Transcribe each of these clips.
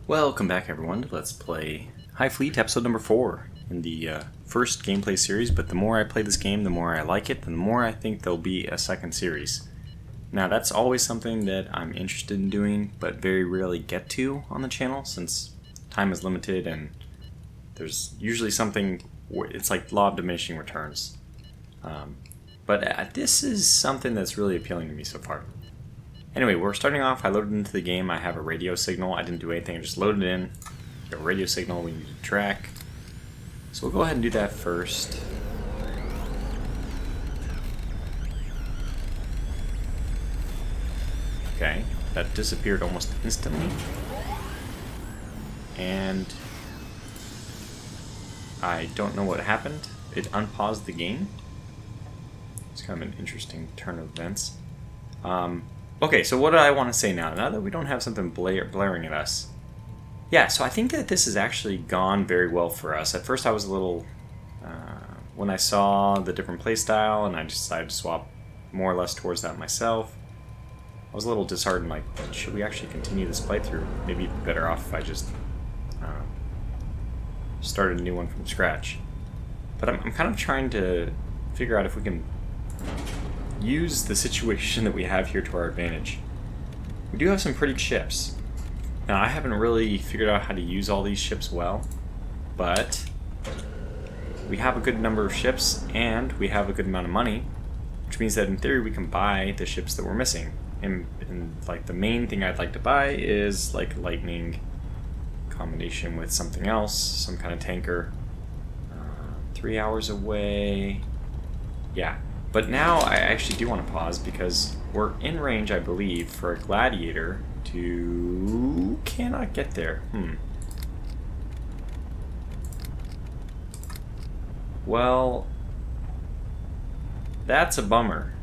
Welcome back, everyone, to Let's Play HighFleet, episode number 4 in the first gameplay series, but the more I play this game, the more I like it, and the more I think there'll be a second series. Now, that's always something that I'm interested in doing, but very rarely get to on the channel, since time is limited, and there's usually something, it's like law of diminishing returns. But this is something that's really appealing to me so far. Anyway, we're starting off. I loaded into the game. I have a radio signal. I didn't do anything. I just loaded it in. We have a radio signal we need to track. So we'll go ahead and do that first. Okay, that disappeared almost instantly. And I don't know what happened. It unpaused the game. It's kind of an interesting turn of events. Okay, so what do I want to say now that we don't have something blaring at us? Yeah, so I think that this has actually gone very well for us. At first I was a little, when I saw the different playstyle and I decided to swap more or less towards that myself, I was a little disheartened, like, should we actually continue this playthrough? Maybe it'd be better off if I just started a new one from scratch. But I'm kind of trying to figure out if we can use the situation that we have here to our advantage. We do have some pretty ships. Now, I haven't really figured out how to use all these ships well, but we have a good number of ships and we have a good amount of money, which means that in theory we can buy the ships that we're missing. And like the main thing I'd like to buy is like lightning combination with something else, some kind of tanker. 3 hours away. Yeah. But now I actually do want to pause because we're in range, I believe, for a gladiator to... cannot get there. Well, that's a bummer.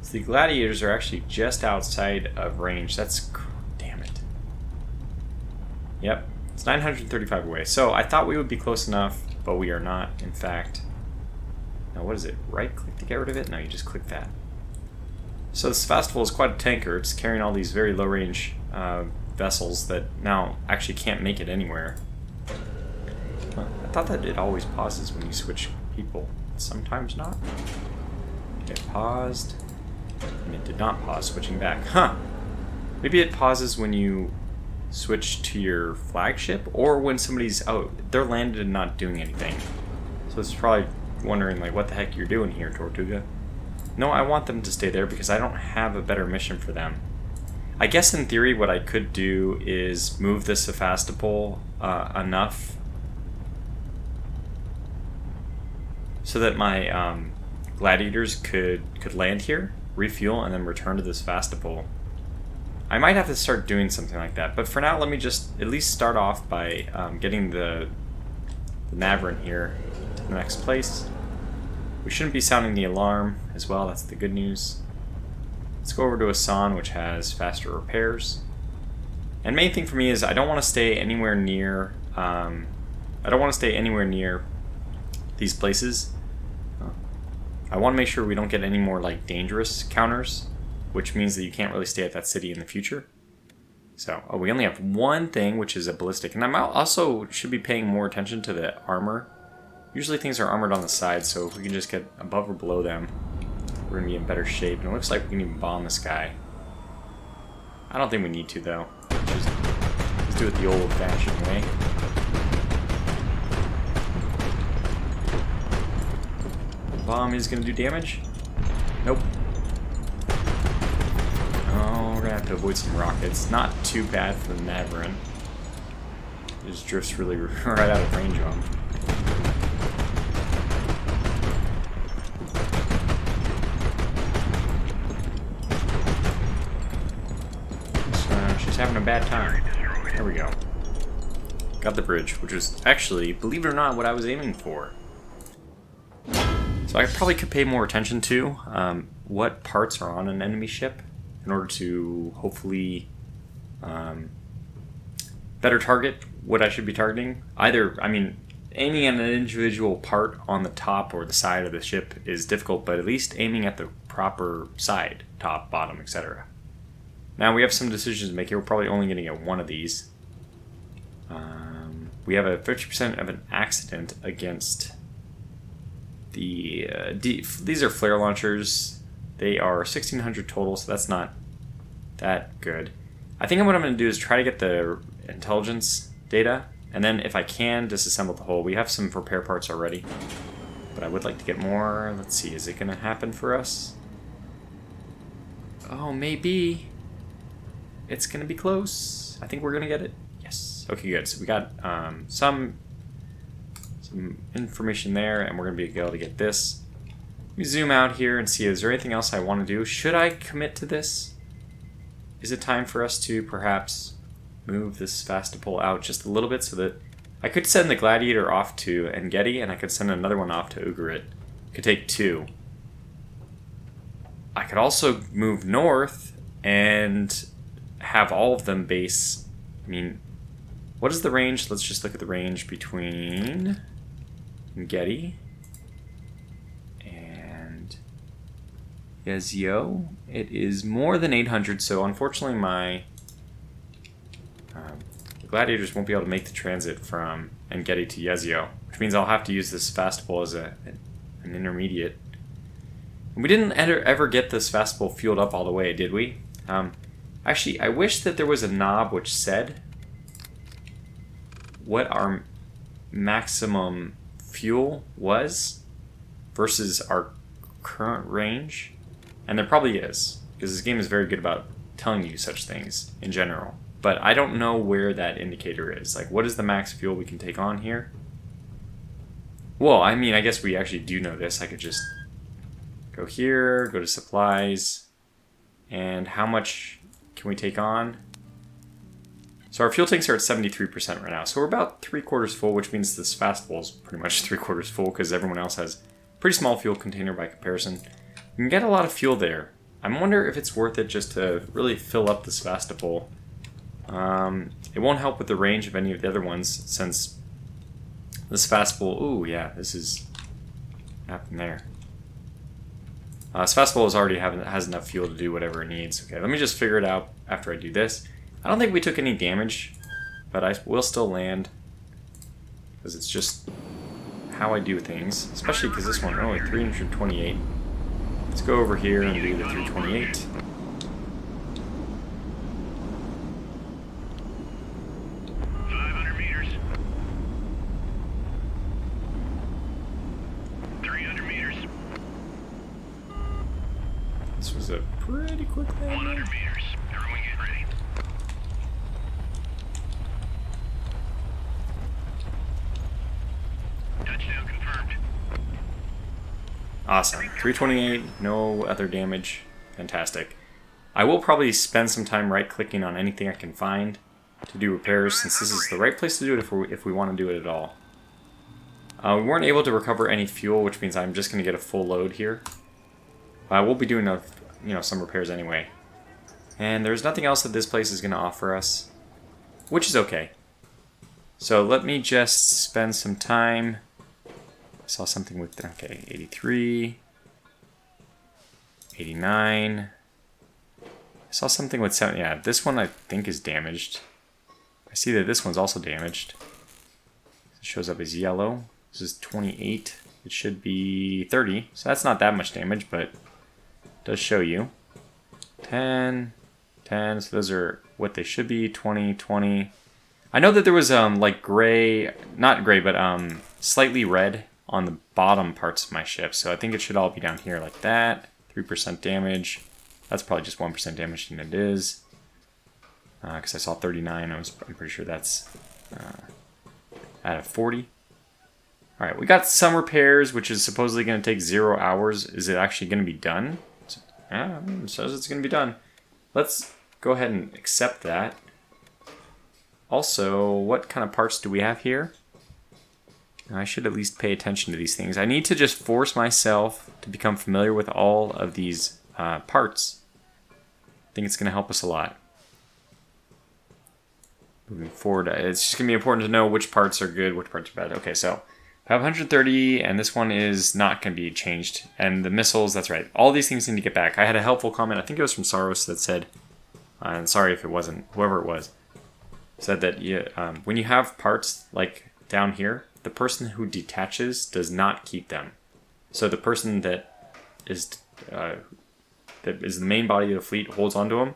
So the gladiators are actually just outside of range. That's... damn it. Yep, it's 935 away. So I thought we would be close enough, but we are not, in fact. Now, what is it? Right-click to get rid of it? No, you just click that. So this Sevastopol is quite a tanker. It's carrying all these very low-range vessels that now actually can't make it anywhere. I thought that it always pauses when you switch people. Sometimes not. It paused. And it did not pause, switching back. Huh! Maybe it pauses when you switch to your flagship, or when somebody's... oh, they're landed and not doing anything. So it's probably... wondering like what the heck you're doing here, Tortuga. No, I want them to stay there because I don't have a better mission for them. I guess in theory what I could do is move the Sevastopol enough so that my gladiators could land here, refuel, and then return to the Sevastopol. I might have to start doing something like that, but for now let me just at least start off by getting the Navarine here to the next place. We shouldn't be sounding the alarm as well, that's the good news. Let's go over to Asan, which has faster repairs. And main thing for me is I don't want to stay anywhere near these places. I want to make sure we don't get any more like dangerous counters, which means that you can't really stay at that city in the future. So, we only have one thing, which is a ballistic. And I also should be paying more attention to the armor. Usually things are armored on the side, so if we can just get above or below them, we're going to be in better shape. And it looks like we can even bomb this guy. I don't think we need to, though. Let's do it the old-fashioned way. Bomb is going to do damage? Nope. Oh, we're going to have to avoid some rockets. Not too bad for the Navarine. It just drifts really right out of range on them. She's having a bad time. There we go. Got the bridge, which was actually, believe it or not, what I was aiming for. So I probably could pay more attention to what parts are on an enemy ship in order to hopefully better target what I should be targeting. Either, I mean, aiming at an individual part on the top or the side of the ship is difficult, but at least aiming at the proper side, top, bottom, etc. Now we have some decisions to make here. We're probably only going to get one of these. We have a 50% of an accident against the... these are flare launchers. They are 1,600 total, so that's not that good. I think what I'm going to do is try to get the intelligence data, and then if I can, disassemble the hull. We have some repair parts already, but I would like to get more. Let's see, is it going to happen for us? Oh, maybe. It's going to be close. I think we're going to get it. Yes. Okay, good. So we got some information there, and we're going to be able to get this. Let me zoom out here and see, is there anything else I want to do? Should I commit to this? Is it time for us to perhaps move this Sevastopol out just a little bit so that I could send the Gladiator off to Engedi, and I could send another one off to Ugarit. Could take 2. I could also move north and have all of them base. I mean, what is the range? Let's just look at the range between Engedi and Yezio. It is more than 800, so unfortunately my Gladiators won't be able to make the transit from Engedi to Yezio, which means I'll have to use this Sevastopol as an intermediate. And we didn't ever get the Sevastopol fueled up all the way, did we? Actually, I wish that there was a knob which said what our maximum fuel was versus our current range. And there probably is, because this game is very good about telling you such things in general. But I don't know where that indicator is. Like, what is the max fuel we can take on here? Well, I mean, I guess we actually do know this. I could just go here, go to supplies, and how much can we take on? So our fuel tanks are at 73% right now. So we're about 3/4 full, which means this Sevastopol is pretty much 3/4 full because everyone else has a pretty small fuel container by comparison. You can get a lot of fuel there. I wonder if it's worth it just to really fill up the Sevastopol. It won't help with the range of any of the other ones since the Sevastopol... Ooh, yeah, this is happened there. Sevastopol has enough fuel to do whatever it needs. Okay, let me just figure it out after I do this. I don't think we took any damage, but I will still land because it's just how I do things, especially because this one, only 328. Let's go over here and do the 328. This was a pretty quick landing. 100 meters. Everyone get ready. Touchdown confirmed. Awesome. 328, no other damage. Fantastic. I will probably spend some time right-clicking on anything I can find to do repairs, since this is the right place to do it if we want to do it at all. We weren't able to recover any fuel, which means I'm just going to get a full load here. We'll be doing some repairs anyway. And there's nothing else that this place is going to offer us, which is okay. So let me just spend some time. I saw something with, okay, 83, 89. I saw something with 7. Yeah, this one I think is damaged. I see that this one's also damaged. It shows up as yellow. This is 28. It should be 30. So that's not that much damage, but it does show you. 10, 10. So those are what they should be. 20, 20. I know that there was like gray, not gray, but slightly red on the bottom parts of my ship. So I think it should all be down here like that. 3% damage. That's probably just 1% damage than it is. Because I saw 39. I'm pretty sure that's out of 40. Alright, we got some repairs, which is supposedly going to take 0 hours. Is it actually going to be done? It says it's going to be done. Let's go ahead and accept that. Also, what kind of parts do we have here? I should at least pay attention to these things. I need to just force myself to become familiar with all of these parts. I think it's going to help us a lot. Moving forward, it's just going to be important to know which parts are good, which parts are bad. Okay, so I have 130, and this one is not going to be changed. And the missiles, that's right. All these things need to get back. I had a helpful comment, I think it was from Saros, that said and sorry if it wasn't, whoever it was, said that when you have parts like down here, the person who detaches does not keep them. So the person that is the main body of the fleet holds onto them,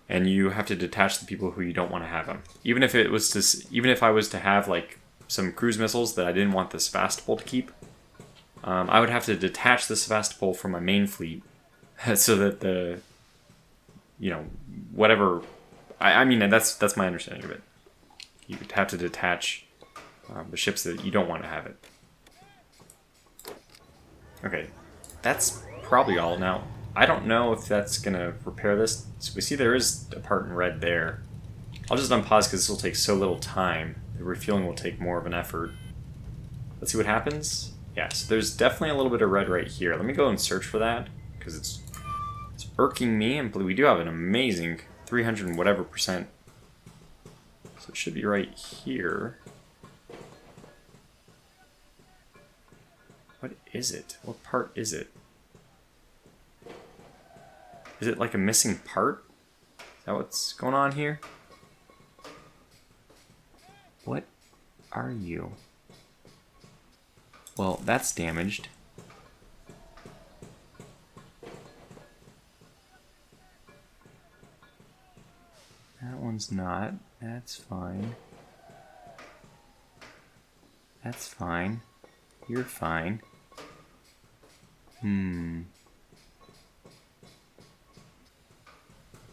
and you have to detach the people who you don't want to have them. Even if I was to have like some cruise missiles that I didn't want the Sevastopol to keep, I would have to detach the Sevastopol from my main fleet, so that whatever. I mean, that's my understanding of it. You would have to detach the ships that you don't want to have it. Okay, that's probably all. Now, I don't know if that's going to repair this. So we see there is a part in red there. I'll just unpause because this will take so little time. The refueling will take more of an effort. Let's see what happens. Yeah, so there's definitely a little bit of red right here. Let me go and search for that because it's irking me. And we do have an amazing 300 and whatever percent. So it should be right here. What is it? What part is it? Is it like a missing part? Is that what's going on here? What are you? Well, that's damaged. That one's not. That's fine. That's fine. You're fine.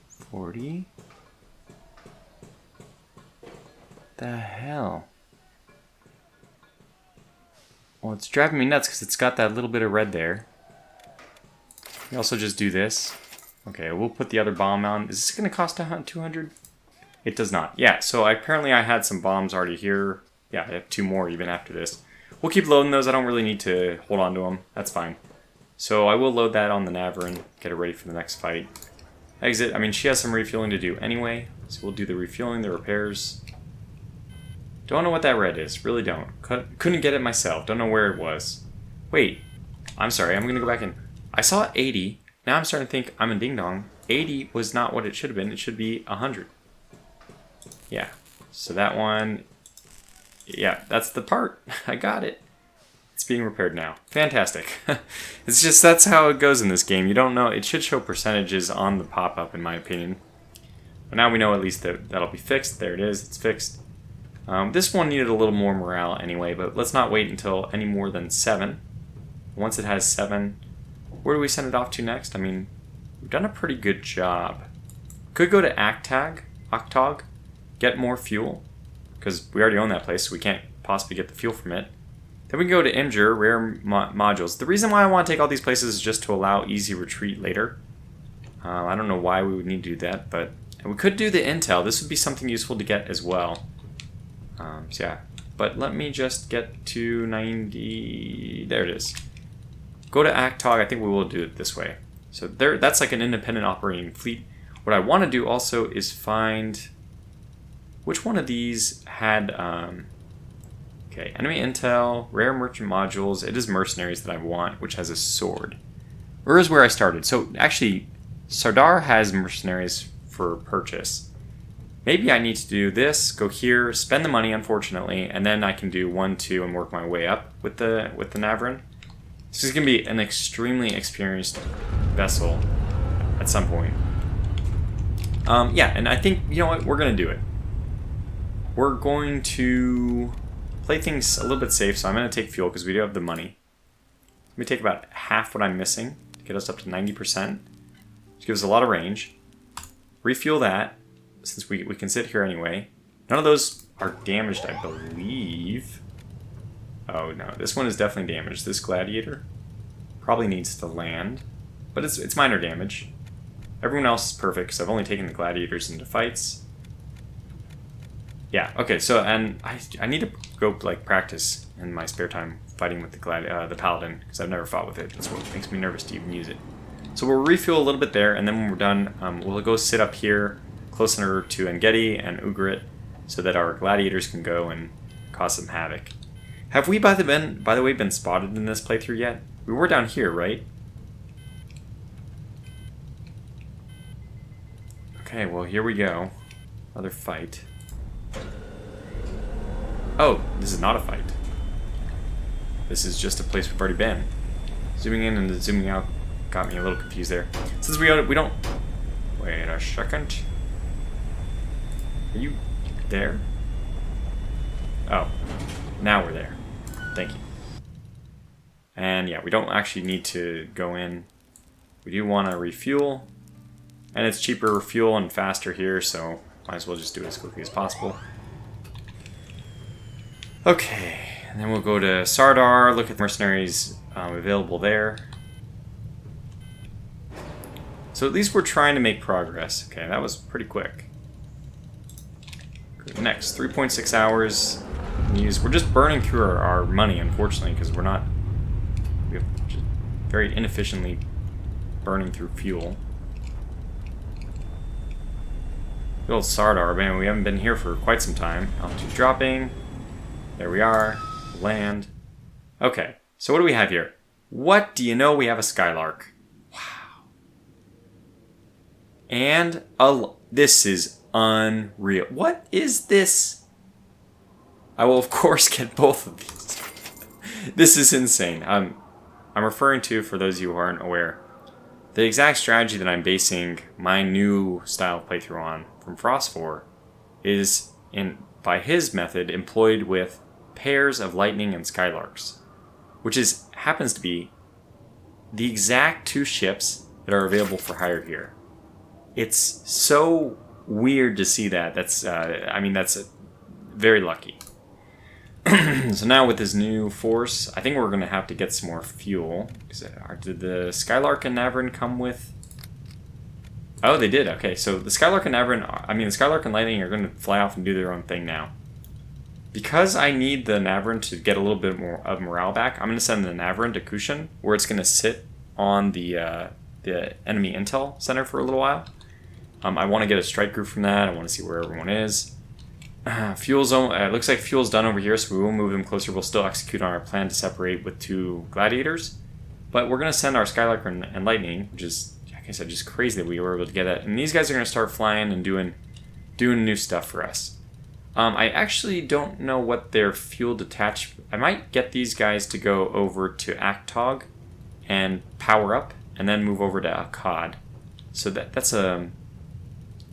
40? The hell? Well, it's driving me nuts because it's got that little bit of red there. We also just do this. Okay, we'll put the other bomb on. Is this going to cost 200? It does not. Yeah, so apparently I had some bombs already here. Yeah, I have 2 more even after this. We'll keep loading those. I don't really need to hold on to them. That's fine. So I will load that on the Navarine, get it ready for the next fight. Exit. I mean, she has some refueling to do anyway, so we'll do the refueling, the repairs. Don't know what that red is. Really don't. Couldn't get it myself. Don't know where it was. Wait. I'm sorry. I'm going to go back in. I saw 80. Now I'm starting to think I'm a ding-dong. 80 was not what it should have been. It should be 100. Yeah. So that one... Yeah, that's the part. I got it. It's being repaired now. Fantastic. It's just, that's how it goes in this game. You don't know. It should show percentages on the pop-up, in my opinion. But now we know at least that that'll be fixed. There it is. It's fixed. This one needed a little more morale anyway, but let's not wait until any more than 7. Once it has 7, where do we send it off to next? I mean, we've done a pretty good job. Could go to Octog, get more fuel, because we already own that place, so we can't possibly get the fuel from it. Then we can go to Imgur, rare modules. The reason why I want to take all these places is just to allow easy retreat later. I don't know why we would need to do that, but and we could do the intel. This would be something useful to get as well. So yeah, but let me just get to 90. There it is. Go to Actog. I think we will do it this way. So there, that's like an independent operating fleet. What I want to do also is find which one of these had. Okay, enemy intel, rare merchant modules. It is mercenaries that I want, which has a sword. Ur is where I started. So actually, Sardar has mercenaries for purchase. Maybe I need to do this, go here, spend the money, unfortunately, and then I can do 1, 2, and work my way up with the Navarine. This is going to be an extremely experienced vessel at some point. Yeah, and I think, you know what, we're going to do it. We're going to play things a little bit safe, so I'm going to take fuel because we do have the money. Let me take about half what I'm missing to get us up to 90%, which gives us a lot of range. Refuel that, since we can sit here anyway. None of those are damaged, I believe. Oh no, this one is definitely damaged. This gladiator probably needs to land, but it's minor damage. Everyone else is perfect because I've only taken the gladiators into fights. Yeah, okay, so, and I need to go, like, practice in my spare time fighting with the paladin, because I've never fought with it. That's what makes me nervous to even use it. So we'll refuel a little bit there, and then when we're done, we'll go sit up here, closer to Engedi and Ugarit, so that our gladiators can go and cause some havoc. Have we, by the way, been spotted in this playthrough yet? We were down here, right? Okay, well, here we go. Another fight. Oh, this is not a fight. This is just a place we've already been. Zooming in and zooming out got me a little confused there. Since we don't... Wait a second. Are you there? Oh, now we're there. Thank you. And yeah, we don't actually need to go in. We do want to refuel. And it's cheaper fuel and faster here, so might as well just do it as quickly as possible. Okay, and then we'll go to Sardar, look at the mercenaries available there. So at least we're trying to make progress. Okay, that was pretty quick. Good. Next, 3.6 hours. We're just burning through our money, unfortunately, because we're just very inefficiently burning through fuel. Good old Sardar, man, we haven't been here for quite some time. Altitude dropping. There we are. Land. Okay, so what do we have here? What do you know? We have a Skylark. Wow. And this is unreal. What is this? I will, of course, get both of these. This is insane. I'm referring to, for those of you who aren't aware, the exact strategy that I'm basing my new style of playthrough on from Frost 4 is, by his method, employed with pairs of Lightning and Skylarks, which happens to be the exact two ships that are available for hire here. It's so weird to see that. That's very lucky. So now with this new force, I think we're going to have to get some more fuel. Did the Skylark and Navran come with... Oh, they did. Okay, so the Skylark and Navran... the Skylark and Lightning are going to fly off and do their own thing now. Because I need the Navran to get a little bit more of morale back, I'm going to send the Navran to Kushan, where it's going to sit on the enemy intel center for a little while. I want to get a strike group from that. I want to see where everyone is. Fuel's it looks like fuel's done over here, so we will move them closer. We'll still execute on our plan to separate with 2 gladiators. But we're going to send our Skylark and Lightning, which is, like I said, just crazy that we were able to get that. And these guys are going to start flying and doing new stuff for us. I actually don't know what their fuel detach... I might get these guys to go over to Aktog and power up, and then move over to Akkad. So that's a...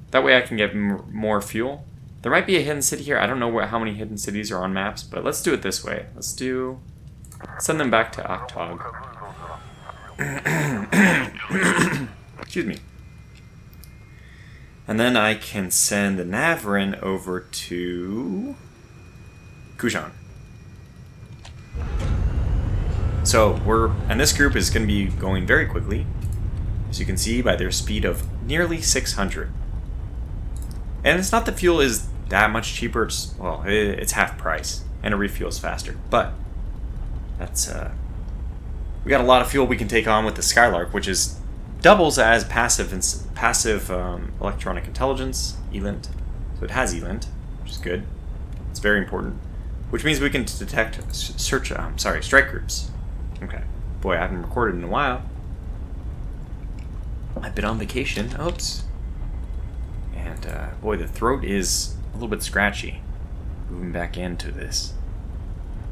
That way I can get more fuel. There might be a hidden city here. I don't know how many hidden cities are on maps, but let's do it this way. Send them back to Aktog. Excuse me. And then I can send the Navran over to Kushan. So and this group is going to be going very quickly, as you can see by their speed of nearly 600. And it's not that fuel is that much cheaper. It's half price, and it refuels faster. But that's we got a lot of fuel we can take on with the Skylark, which doubles as passive electronic intelligence, ELINT. So it has ELINT, which is good. It's very important. Which means we can detect strike groups. Okay. Boy, I haven't recorded in a while. I've been on vacation. Oops. And boy, the throat is a little bit scratchy. Moving back into this.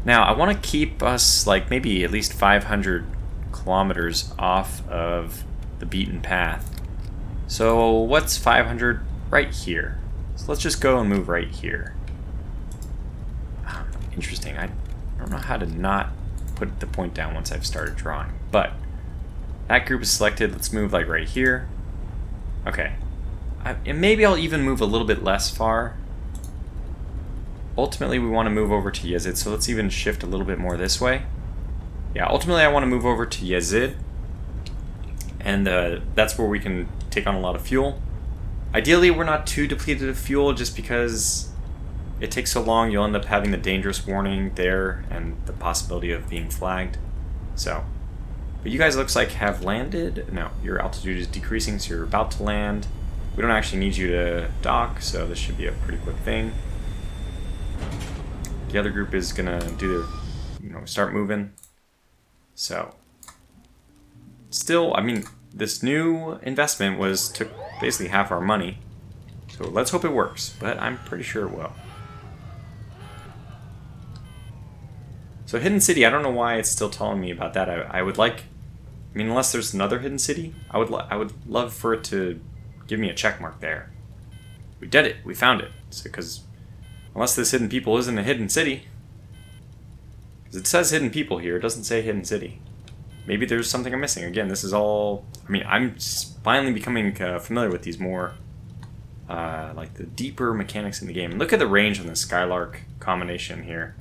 Now, I want to keep us maybe at least 500 kilometers off of the beaten path. So what's 500? Right here. So let's just go and move right here. Interesting. I don't know how to not put the point down once I've started drawing. But that group is selected. Let's move right here. Okay. And maybe I'll even move a little bit less far. Ultimately, we want to move over to Yazid, so let's even shift a little bit more this way. Yeah, ultimately I want to move over to Yazid. And that's where we can take on a lot of fuel. Ideally, we're not too depleted of fuel, just because it takes so long, you'll end up having the dangerous warning there and the possibility of being flagged. So, but you guys looks like have landed. No, your altitude is decreasing, so you're about to land. We don't actually need you to dock, so this should be a pretty quick thing. The other group is gonna do their, start moving. So, still, this new investment took basically half our money. So let's hope it works, but I'm pretty sure it will. So Hidden City, I don't know why it's still telling me about that. I would like, I mean, unless there's another Hidden City, I would love for it to give me a check mark there. We did it. We found it. Because unless this Hidden People isn't a Hidden City, because it says Hidden People here, it doesn't say Hidden City. Maybe there's something I'm missing. Again, this is all, I mean, I'm finally becoming familiar with these more, like the deeper mechanics in the game. And look at the range on the Skylark combination here.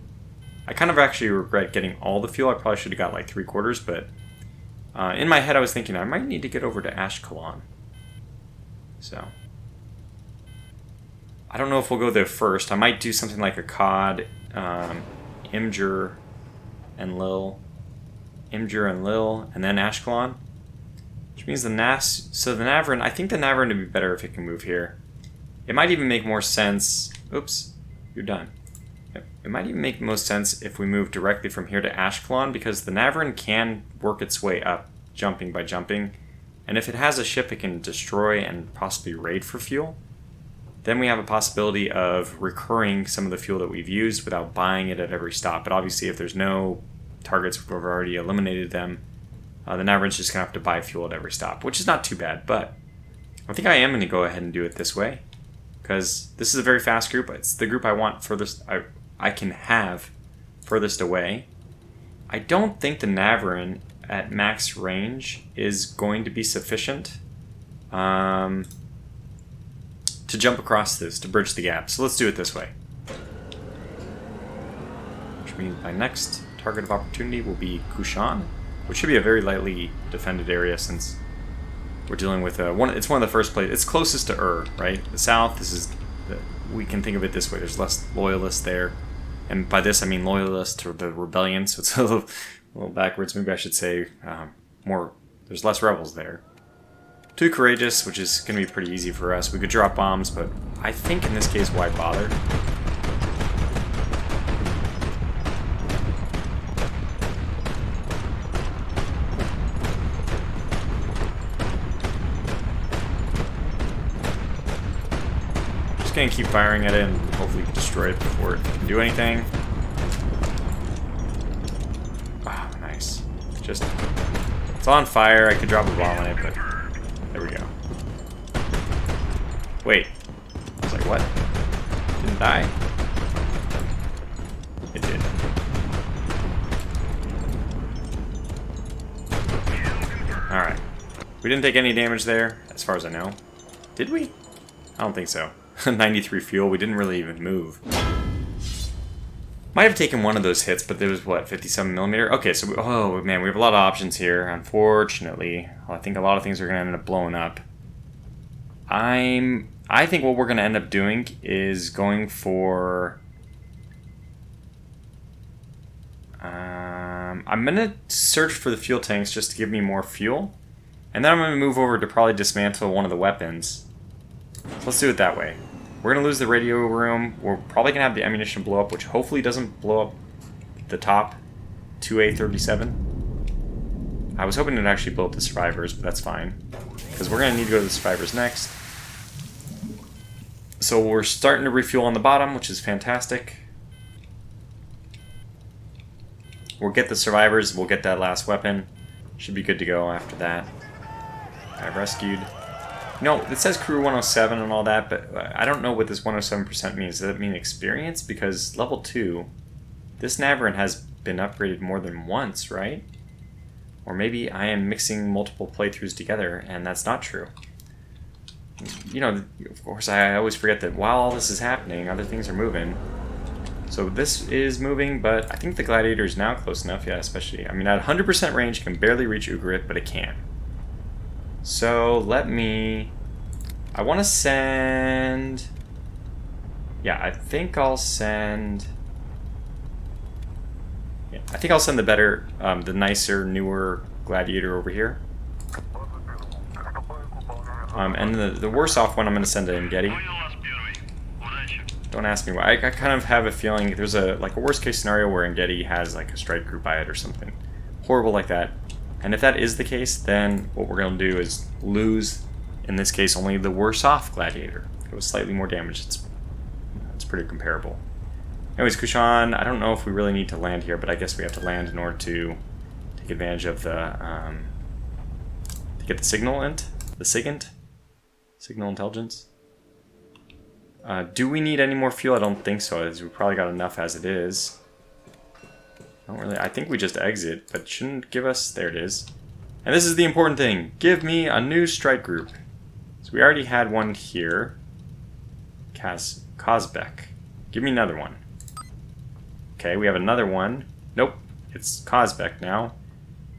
I kind of actually regret getting all the fuel. I probably should have got like 3/4, but in my head I was thinking I might need to get over to Ashkelon. So I don't know if we'll go there first. I might do something like a COD, Imgur and Lil, and then Ashkelon, which means the Nas. So the Navarin, I think the Navarin would be better if it can move here. It might even make more sense. Oops, you're done. It might even make most sense if we move directly from here to Ashkelon, because the Navarin can work its way up, jumping by jumping, and if it has a ship it can destroy and possibly raid for fuel, then we have a possibility of recurring some of the fuel that we've used without buying it at every stop. But obviously if there's no targets, we've already eliminated them, the Navarin's just going to have to buy fuel at every stop, which is not too bad, but I think I am going to go ahead and do it this way, because this is a very fast group. It's the group I want furthest, I can have furthest away. I don't think the Navarin at max range is going to be sufficient to jump across this, to bridge the gap. So let's do it this way. Which means my next target of opportunity will be Kushan, which should be a very lightly defended area since we're dealing with it's one of the first places. It's closest to right? The south, we can think of it this way. There's less loyalists there. And by this I mean loyalists to the rebellion, so it's a little backwards. Maybe I should say there's less rebels there. Too courageous, which is going to be pretty easy for us. We could drop bombs, but I think in this case, why bother? Just going to keep firing at it and hopefully destroy it before it can do anything. Ah, oh, nice. It's on fire. I could drop a bomb on it, but there we go. Wait. I was like, what? Didn't die. It did. Alright. We didn't take any damage there, as far as I know. Did we? I don't think so. 93 fuel. We didn't really even move. Might have taken one of those hits, but there was, what, 57mm? Okay, so, oh man, we have a lot of options here, unfortunately. Well, I think a lot of things are going to end up blowing up. I think what we're going to end up doing is going for... I'm going to search for the fuel tanks just to give me more fuel. And then I'm going to move over to probably dismantle one of the weapons. So let's do it that way. We're going to lose the radio room. We're probably going to have the ammunition blow up, which hopefully doesn't blow up the top 2A37. I was hoping it would actually blow up the survivors, but that's fine. Because we're going to need to go to the survivors next. So we're starting to refuel on the bottom, which is fantastic. We'll get the survivors. We'll get that last weapon. Should be good to go after that. I've rescued... No, it says crew 107 and all that, but I don't know what this 107% means. Does that mean experience? Because level 2, this Navarin has been upgraded more than once, right? Or maybe I am mixing multiple playthroughs together, and that's not true. You know, of course, I always forget that while all this is happening, other things are moving. So this is moving, but I think the Gladiator is now close enough, yeah, especially. I mean, at 100% range, can barely reach Ugarit, but it can. So let me... I want to send... Yeah, I think I'll send... Yeah, I think I'll send the better, the nicer, newer Gladiator over here. And the worse off one I'm going to send to Ngedi. Don't ask me why. I kind of have a feeling there's a worst case scenario where Ngedi has like a strike group by it or something horrible like that. And if that is the case, then what we're going to do is lose, in this case, only the worse off Gladiator. It was slightly more damage. It's pretty comparable. Anyways, Kushan, I don't know if we really need to land here, but I guess we have to land in order to take advantage of the to get the signal signal intelligence. Do we need any more fuel? I don't think so, as we probably got enough as it is. I think we just exit, but shouldn't give us... There it is. And this is the important thing. Give me a new strike group. So we already had one here. Kozbek. Give me another one. Okay, we have another one. Nope, it's Kozbek now.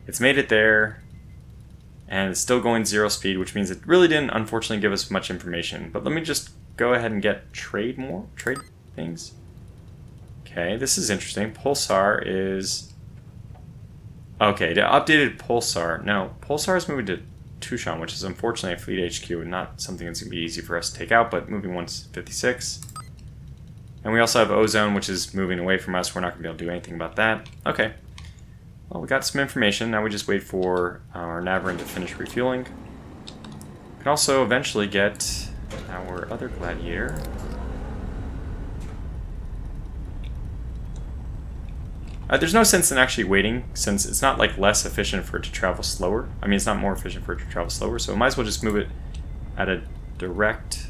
It's made it there. And it's still going 0 speed, which means it really didn't, unfortunately, give us much information. But let me just go ahead and get trade things. Okay, this is interesting. Pulsar is... Okay, the updated Pulsar. No, Pulsar is moving to Tushan, which is unfortunately a fleet HQ and not something that's going to be easy for us to take out, but moving once 56. And we also have Ozone, which is moving away from us. We're not going to be able to do anything about that. Okay. Well, we got some information. Now we just wait for our Navarin to finish refueling. We can also eventually get our other Gladiator. There's no sense in actually waiting, since it's not like less efficient for it to travel slower. I mean, it's not more efficient for it to travel slower, so we might as well just move it at a direct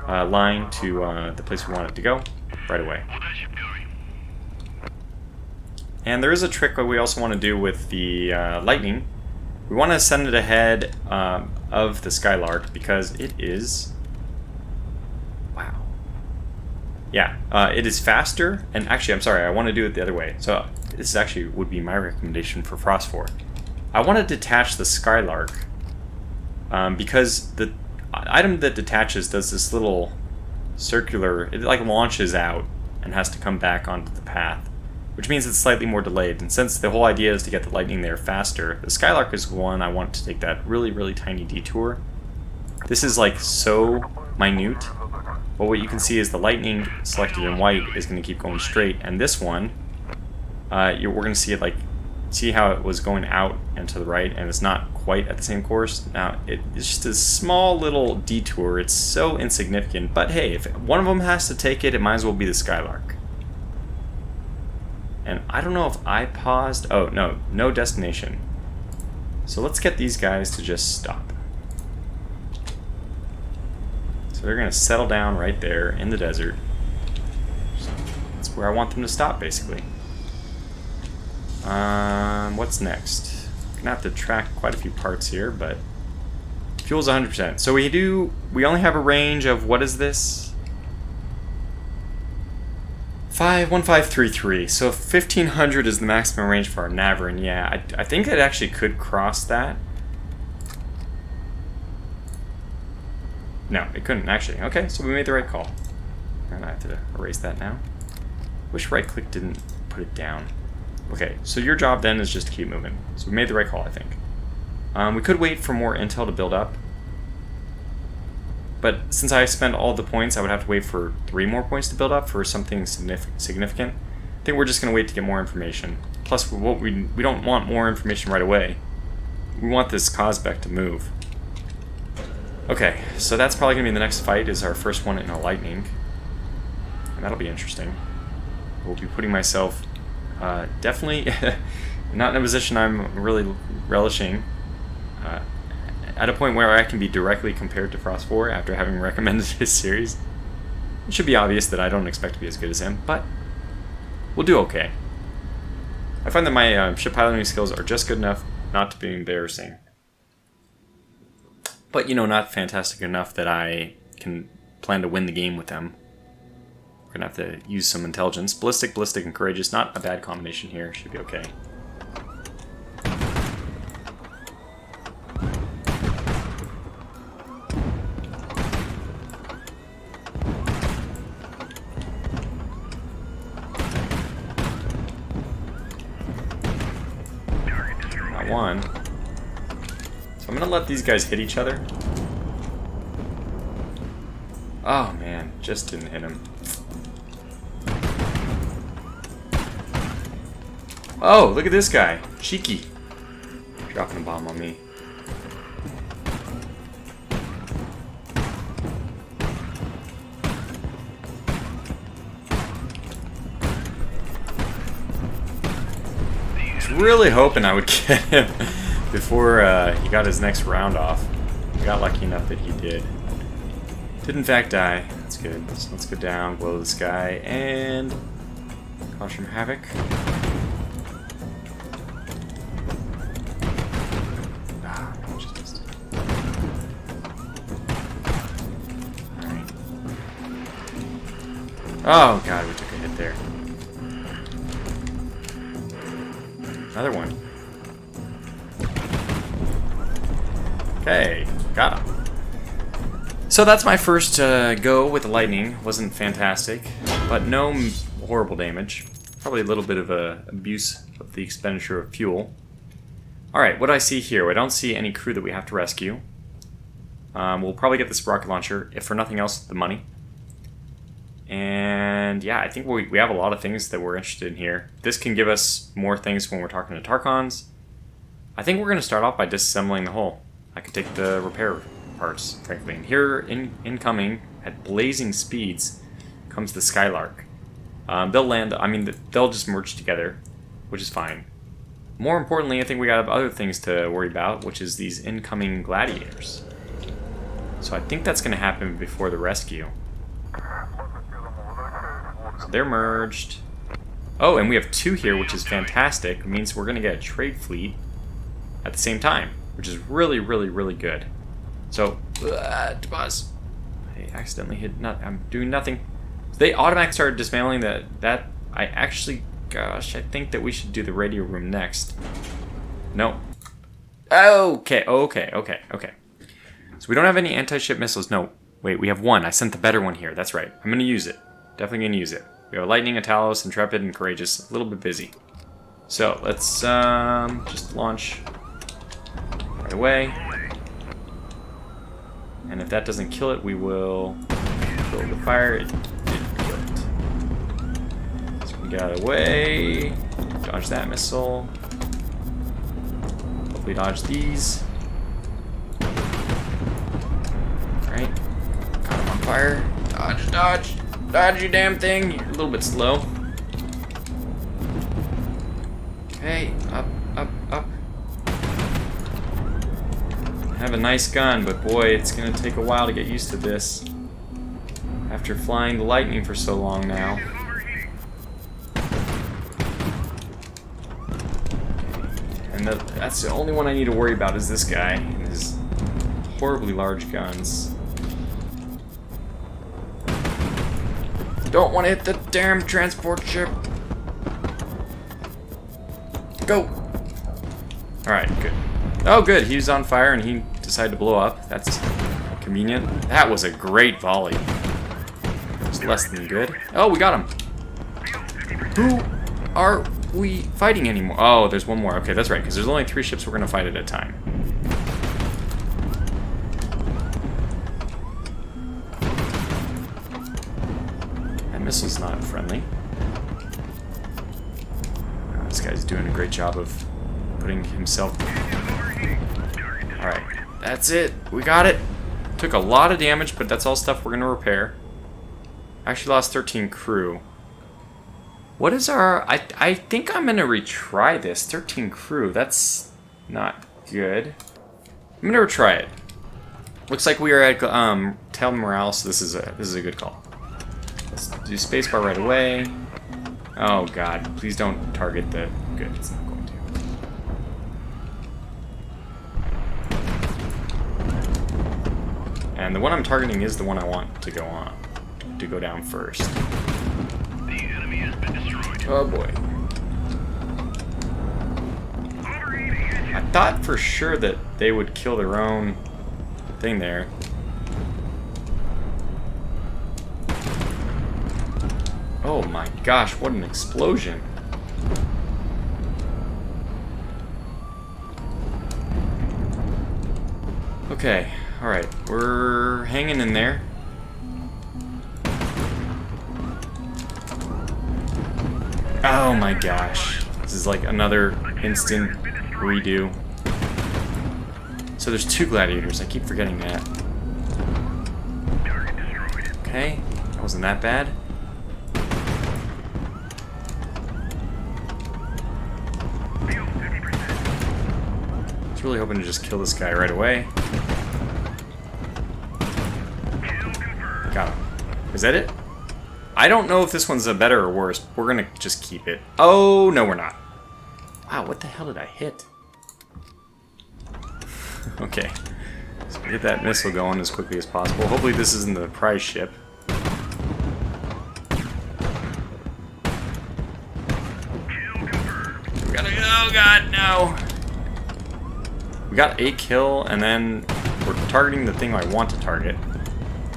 line to the place we want it to go right away. And there is a trick that we also want to do with the Lightning. We want to send it ahead of the Skylark because it is... Wow. Yeah, it is faster, and actually, I'm sorry, I want to do it the other way. So this actually would be my recommendation for Phosphor. I want to detach the Skylark because the item that detaches does this little circular, it like launches out and has to come back onto the path, which means it's slightly more delayed. And since the whole idea is to get the Lightning there faster, the Skylark is one I want to take that really, really tiny detour. This is like so minute. But what you can see is the Lightning selected in white is going to keep going straight, and this one, we're going to see it like, see how it was going out and to the right, and it's not quite at the same course. Now, it's just a small little detour. It's so insignificant, but hey, if one of them has to take it, it might as well be the Skylark. And I don't know if I paused. Oh, no destination. So let's get these guys to just stop. So they're going to settle down right there in the desert. That's where I want them to stop, basically. What's next? Gonna have to track quite a few parts here, but fuel's 100%. So we only have a range of, what is this? 1533. So 1500 is the maximum range for our Navarin. Yeah, I think it actually could cross that. No, it couldn't actually. Okay, so we made the right call. And I have to erase that now. Wish right click didn't put it down. Okay, so your job then is just to keep moving. So we made the right call, I think. We could wait for more intel to build up. But since I spent all the points, I would have to wait for 3 more points to build up for something significant. I think we're just going to wait to get more information. Plus, we don't want more information right away. We want this Kozbek to move. Okay, so that's probably going to be the next fight, is our first one in a Lightning. And that'll be interesting. We'll be putting myself definitely not in a position I'm really relishing. At a point where I can be directly compared to Frost 4 after having recommended his series. It should be obvious that I don't expect to be as good as him, but we'll do okay. I find that my ship piloting skills are just good enough not to be embarrassing. But, you know, not fantastic enough that I can plan to win the game with them. We're going to have to use some intelligence. Ballistic, and courageous. Not a bad combination here. Should be okay. Not one. So I'm going to let these guys hit each other. Oh man, just didn't hit him. Oh, look at this guy. Cheeky. Dropping a bomb on me. really hoping I would get him before he got his next round off. I got lucky enough that he did. Did in fact die. That's good. So let's go down, blow the sky, and cause some havoc. Ah, just missed it. Alright. Oh god, we took a hit there. Another one. Okay, got him. So that's my first go with the lightning. Wasn't fantastic, but no horrible damage. Probably a little bit of abuse of the expenditure of fuel. Alright, what do I see here? I don't see any crew that we have to rescue. We'll probably get this rocket launcher, if for nothing else, the money. And yeah, I think we have a lot of things that we're interested in here. This can give us more things when we're talking to Tarchons. I think we're going to start off by disassembling the hull. I could take the repair parts, frankly. And here, incoming, at blazing speeds, comes the Skylark. They'll land, I mean, they'll just merge together, which is fine. More importantly, I think we got other things to worry about, which is these incoming gladiators. So I think that's going to happen before the rescue. So they're merged. Oh, and we have two here, which is fantastic. It means we're going to get a trade fleet at the same time, which is really, really, really good. So, Tabaz. I accidentally hit, I'm doing nothing. They automatically started dismantling that. I actually, gosh, I think that we should do the radio room next. No. Okay. So we don't have any anti-ship missiles. No, wait, we have one. I sent the better one here. That's right. I'm going to use it. Definitely going to use it. We have Lightning, a Talos, Intrepid, and Courageous. A little bit busy. So, let's just launch right away. And if that doesn't kill it, we will kill the fire. It did kill it. So we get out of the way. Dodge that missile. Hopefully dodge these. Alright. Got him on fire. Dodge, dodge. Dodge, you damn thing. You're a little bit slow. Okay. Up, up, up. I have a nice gun, but boy, it's going to take a while to get used to this. After flying the Lightning for so long now. And that's the only one I need to worry about is this guy and his horribly large guns. Don't want to hit the damn transport ship. Go! Alright, good. Oh, good. He was on fire and he decided to blow up. That's convenient. That was a great volley. It's less than good. Oh, we got him. Who are we fighting anymore? Oh, there's one more. Okay, that's right, because there's only 3 ships we're going to fight at a time. That missile's not friendly. Oh, this guy's doing a great job of putting himself... Alright, that's it. We got it. Took a lot of damage, but that's all stuff we're going to repair. Actually lost 13 crew. What is our... I think I'm going to retry this. 13 crew. That's not good. I'm going to retry it. Looks like we are at Tail Morale, so this is a good call. Let's do spacebar right away. Oh god, please don't target the... Good, it's not going to. And the one I'm targeting is the one I want to go on. To go down first. The enemy has been destroyed. Oh boy. I thought for sure that they would kill their own thing there. Oh my gosh, what an explosion. Okay, alright, we're hanging in there. Oh my gosh, this is like another instant redo. So there's 2 gladiators, I keep forgetting that. Okay, that wasn't that bad. really hoping to just kill this guy right away. Got him. Is that it? I don't know if this one's a better or worse. We're gonna just keep it. Oh, no we're not. Wow, what the hell did I hit? Okay. So get that missile going as quickly as possible. Hopefully this isn't the prize ship. We gotta go. Oh god, no! We got a kill, and then we're targeting the thing I want to target,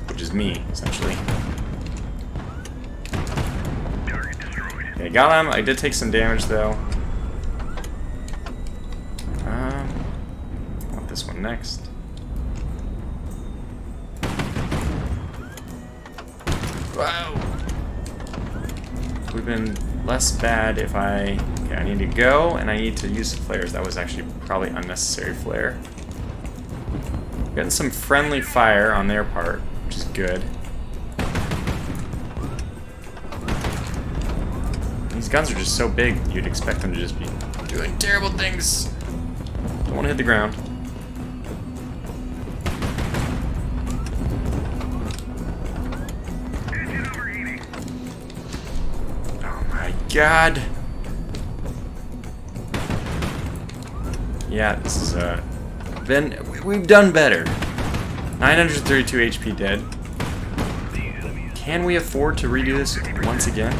which is me, essentially. Okay, got him. I did take some damage, though. I want this one next. Wow! We've been less bad if I... Okay, I need to go, and I need to use flares. That was actually probably unnecessary flare. Getting some friendly fire on their part, which is good. These guns are just so big, you'd expect them to just be doing terrible things. Don't want to hit the ground. Oh my god. Yeah, this is we've done better. 932 HP dead. Can we afford to redo this once again?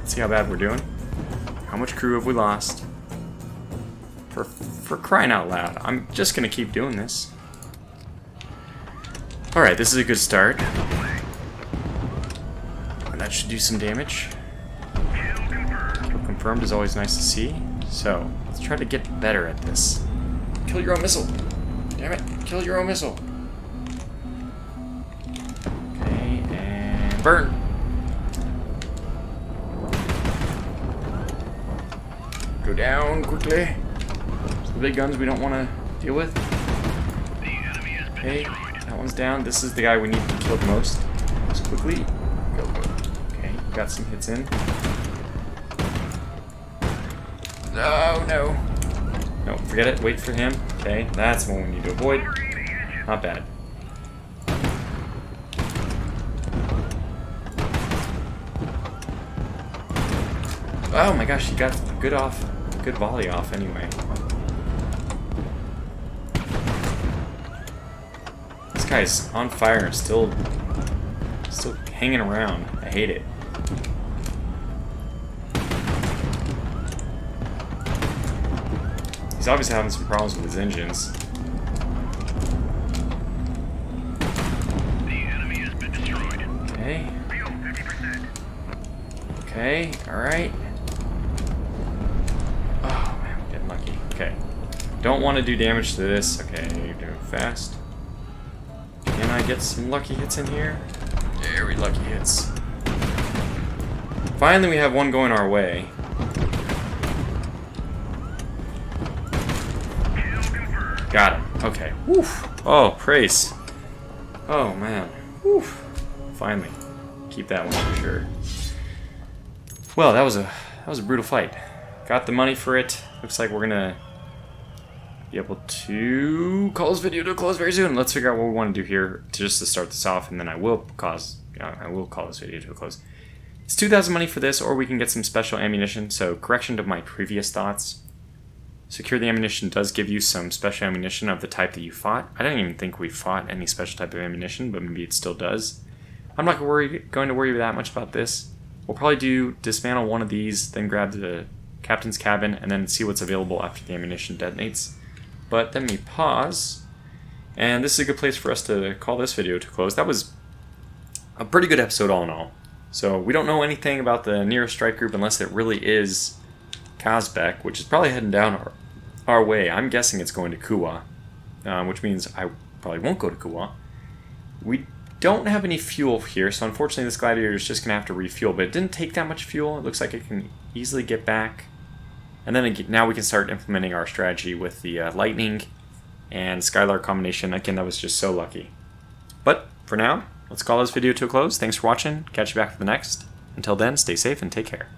See how bad we're doing? How much crew have we lost? For crying out loud. I'm just gonna keep doing this. Alright, this is a good start. And that should do some damage. Kill confirmed is always nice to see. So, let's try to get better at this. Kill your own missile! Damn it, kill your own missile! Okay, and burn! Go down quickly. It's the big guns we don't want to deal with. Okay, that one's down. This is the guy we need to kill the most. Just quickly. Go, go. Okay, got some hits in. Oh, no. No, forget it. Wait for him. Okay, that's the one we need to avoid. Not bad. Oh my gosh, he got good volley off anyway. This guy's on fire and still hanging around. I hate it. He's obviously having some problems with his engines. The enemy has been destroyed. Okay. Okay, alright. Oh man, we're getting lucky. Okay. Don't want to do damage to this. Okay, do fast. Can I get some lucky hits in here? Very lucky hits. Finally, we have one going our way. Got him. Okay. Woof. Oh, praise. Oh man. Woof. Finally. Keep that one for sure. Well, that was a brutal fight. Got the money for it. Looks like we're gonna be able to call this video to a close very soon. Let's figure out what we want to do here just to start this off, and then I will call this video to a close. It's 2,000 money for this, or we can get some special ammunition. So, correction to my previous thoughts. Secure the ammunition does give you some special ammunition of the type that you fought. I don't even think we fought any special type of ammunition, but maybe it still does. I'm not going to worry that much about this. We'll probably dismantle one of these, then grab the captain's cabin, and then see what's available after the ammunition detonates. But let me pause, and this is a good place for us to call this video to close. That was a pretty good episode all in all. So we don't know anything about the nearest strike group unless it really is Kazbek, which is probably heading down our way. I'm guessing it's going to Kuwa, which means I probably won't go to Kuwa. We don't have any fuel here, so unfortunately this gladiator is just going to have to refuel, but it didn't take that much fuel. It looks like it can easily get back. And then now we can start implementing our strategy with the Lightning and Skylark combination. Again, that was just so lucky. But for now, let's call this video to a close. Thanks for watching. Catch you back for the next. Until then, stay safe and take care.